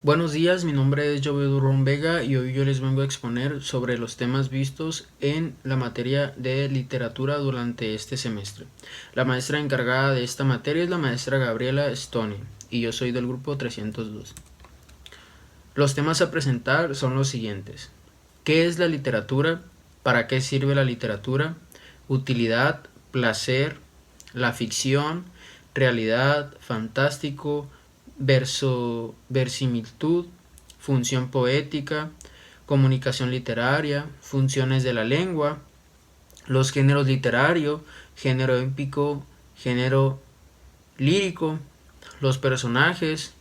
Buenos días, mi nombre es Jovedo Durón Vega y hoy yo les vengo a exponer sobre los temas vistos en la materia de literatura durante este semestre. La maestra encargada de esta materia es la maestra Gabriela Stoney y yo soy del grupo 302. Los temas a presentar son los siguientes: ¿qué es la literatura? ¿Para qué sirve la literatura? Utilidad, placer, la ficción, realidad, fantástico, verisimilitud, función poética, comunicación literaria, funciones de la lengua, los géneros literarios, género épico, género lírico, los personajes,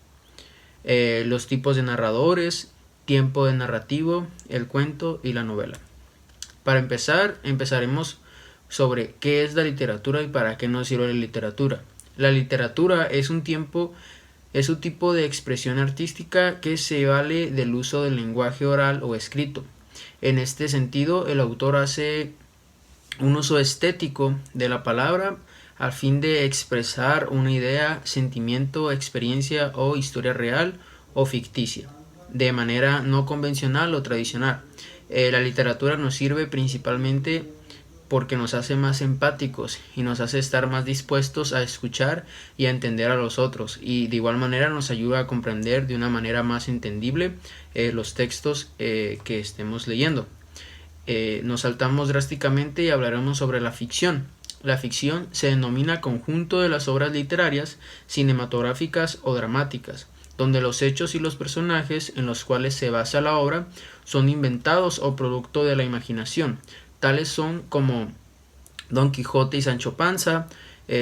los tipos de narradores, tiempo de narrativo, el cuento y la novela. Para empezar, empezaremos sobre qué es la literatura y para qué nos sirve la literatura. La literatura es un tipo de expresión artística que se vale del uso del lenguaje oral o escrito. En este sentido, el autor hace un uso estético de la palabra a fin de expresar una idea, sentimiento, experiencia o historia real o ficticia, de manera no convencional o tradicional. La literatura nos sirve principalmente porque nos hace más empáticos y nos hace estar más dispuestos a escuchar y a entender a los otros, y de igual manera nos ayuda a comprender de una manera más entendible los textos que estemos leyendo. Nos saltamos drásticamente y hablaremos sobre la ficción. La ficción se denomina conjunto de las obras literarias, cinematográficas o dramáticas, donde los hechos y los personajes en los cuales se basa la obra son inventados o producto de la imaginación. Tales son como Don Quijote y Sancho Panza,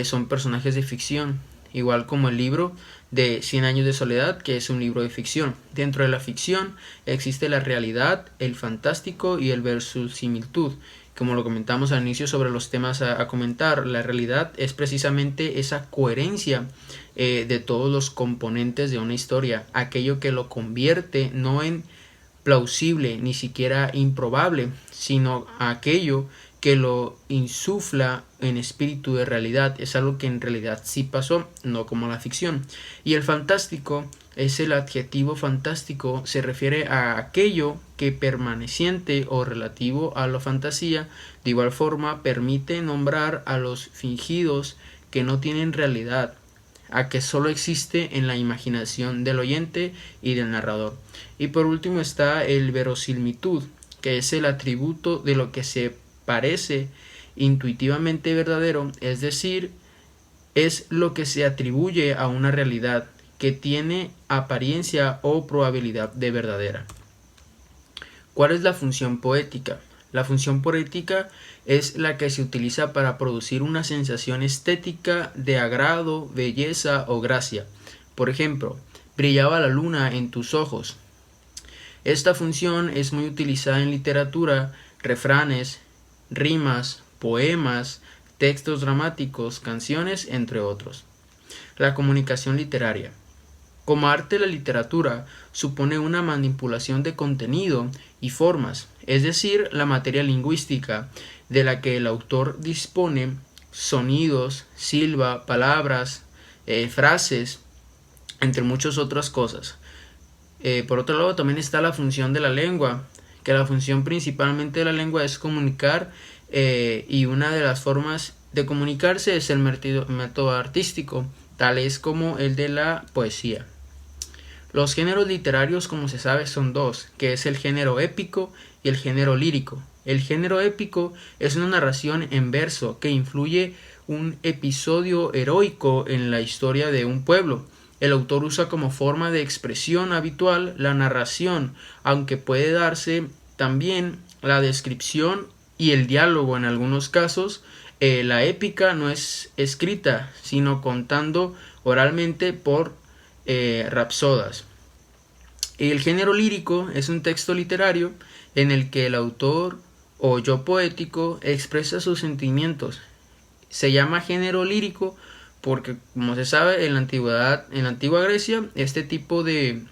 son personajes de ficción, igual como el libro de 100 años de soledad, que es un libro de ficción. Dentro de la ficción existe la realidad, el fantástico y el verosimilitud. Como lo comentamos al inicio sobre los temas a comentar, la realidad es precisamente esa coherencia de todos los componentes de una historia, aquello que lo convierte no en plausible ni siquiera improbable, sino aquello que lo insufla en espíritu de realidad. Es algo que en realidad sí pasó, no como la ficción. Y el fantástico es el adjetivo fantástico, se refiere a aquello que permaneciente o relativo a la fantasía. De igual forma permite nombrar a los fingidos que no tienen realidad, a que solo existe en la imaginación del oyente y del narrador. Y por último está el verosimilitud, que es el atributo de lo que se parece intuitivamente verdadero, es decir, es lo que se atribuye a una realidad que tiene apariencia o probabilidad de verdadera. ¿Cuál es la función poética? La función poética es la que se utiliza para producir una sensación estética de agrado, belleza o gracia. Por ejemplo, brillaba la luna en tus ojos. Esta función es muy utilizada en literatura, refranes, rimas, poemas, textos dramáticos, canciones, entre otros. La comunicación literaria. Como arte, la literatura supone una manipulación de contenido y formas, es decir, la materia lingüística de la que el autor dispone, sonidos, silba, palabras, frases, entre muchas otras cosas. Por otro lado, también está la función de la lengua, que la función principalmente de la lengua es comunicar, y una de las formas de comunicarse es el método artístico, tales como el de la poesía. Los géneros literarios, como se sabe, son dos, que es el género épico y el género lírico. El género épico es una narración en verso que influye un episodio heroico en la historia de un pueblo. El autor usa como forma de expresión habitual la narración, aunque puede darse también la descripción y el diálogo en algunos casos. La épica no es escrita, sino contando oralmente por rapsodas. El género lírico es un texto literario en el que el autor o yo poético expresa sus sentimientos. Se llama género lírico porque, como se sabe, en la antigua Grecia, este tipo de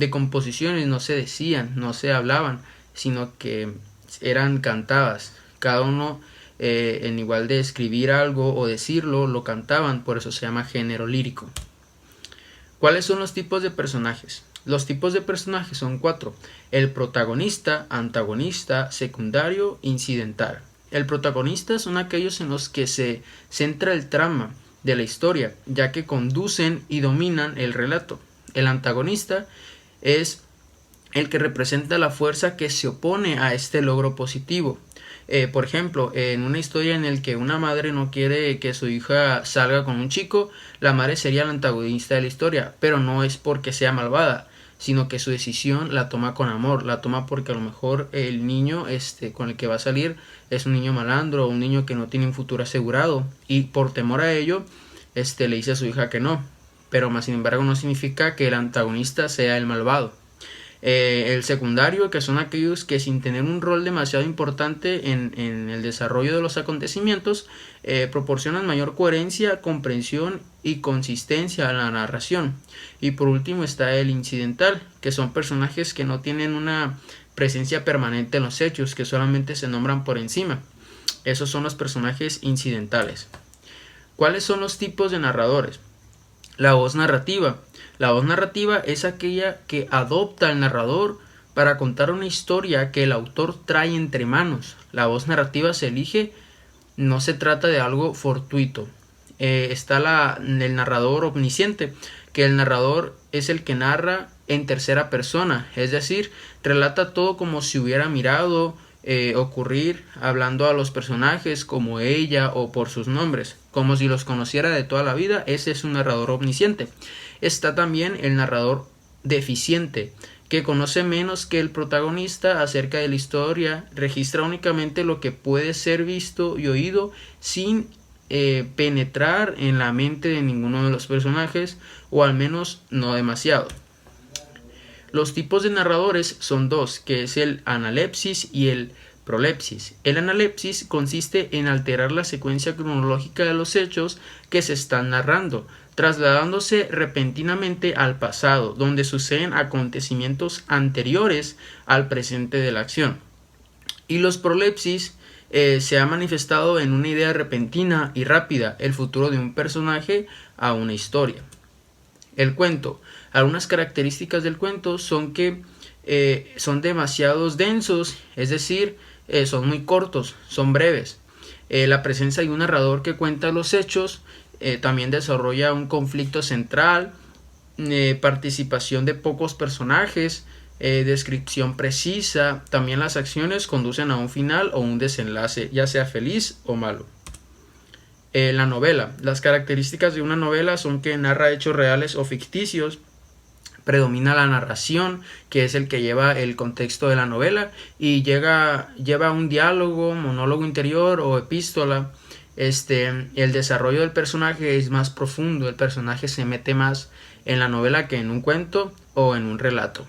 composiciones no se decían, no se hablaban, sino que eran cantadas. Cada uno, en igual de escribir algo o decirlo, lo cantaban, por eso se llama género lírico. ¿Cuáles son los tipos de personajes? Los tipos de personajes son 4: el protagonista, antagonista, secundario, incidental. El protagonista son aquellos en los que se centra el trama de la historia, ya que conducen y dominan el relato. El antagonista es el que representa la fuerza que se opone a este logro positivo. Por ejemplo, en una historia en la que una madre no quiere que su hija salga con un chico, la madre sería la antagonista de la historia, pero no es porque sea malvada, sino que su decisión la toma con amor, la toma porque a lo mejor el niño con el que va a salir es un niño malandro o un niño que no tiene un futuro asegurado, y por temor a ello le dice a su hija que no, pero más sin embargo no significa que el antagonista sea el malvado. El secundario, que son aquellos que sin tener un rol demasiado importante en el desarrollo de los acontecimientos, proporcionan mayor coherencia, comprensión y consistencia a la narración. Y por último está el incidental, que son personajes que no tienen una presencia permanente en los hechos, que solamente se nombran por encima. Esos son los personajes incidentales. ¿Cuáles son los tipos de narradores? La voz narrativa. La voz narrativa es aquella que adopta el narrador para contar una historia que el autor trae entre manos. La voz narrativa se elige, no se trata de algo fortuito. Está el narrador omnisciente, que el narrador es el que narra en tercera persona, es decir, relata todo como si hubiera mirado ocurrir, hablando a los personajes como ella o por sus nombres, como si los conociera de toda la vida. Ese es un narrador omnisciente. Está también el narrador deficiente, que conoce menos que el protagonista acerca de la historia, registra únicamente lo que puede ser visto y oído sin penetrar en la mente de ninguno de los personajes, o al menos no demasiado. Los tipos de narradores son 2, que es el analepsis y el prolepsis. El analepsis consiste en alterar la secuencia cronológica de los hechos que se están narrando, trasladándose repentinamente al pasado, donde suceden acontecimientos anteriores al presente de la acción. Y los prolepsis se ha manifestado en una idea repentina y rápida, el futuro de un personaje a una historia. El cuento. Algunas características del cuento son que son demasiados densos, es decir, son muy cortos, son breves. La presencia de un narrador que cuenta los hechos también desarrolla un conflicto central, participación de pocos personajes, descripción precisa. También las acciones conducen a un final o un desenlace, ya sea feliz o malo. La novela. Las características de una novela son que narra hechos reales o ficticios. Predomina la narración, que es el que lleva el contexto de la novela, y lleva un diálogo, monólogo interior o epístola. El desarrollo del personaje es más profundo, el personaje se mete más en la novela que en un cuento o en un relato.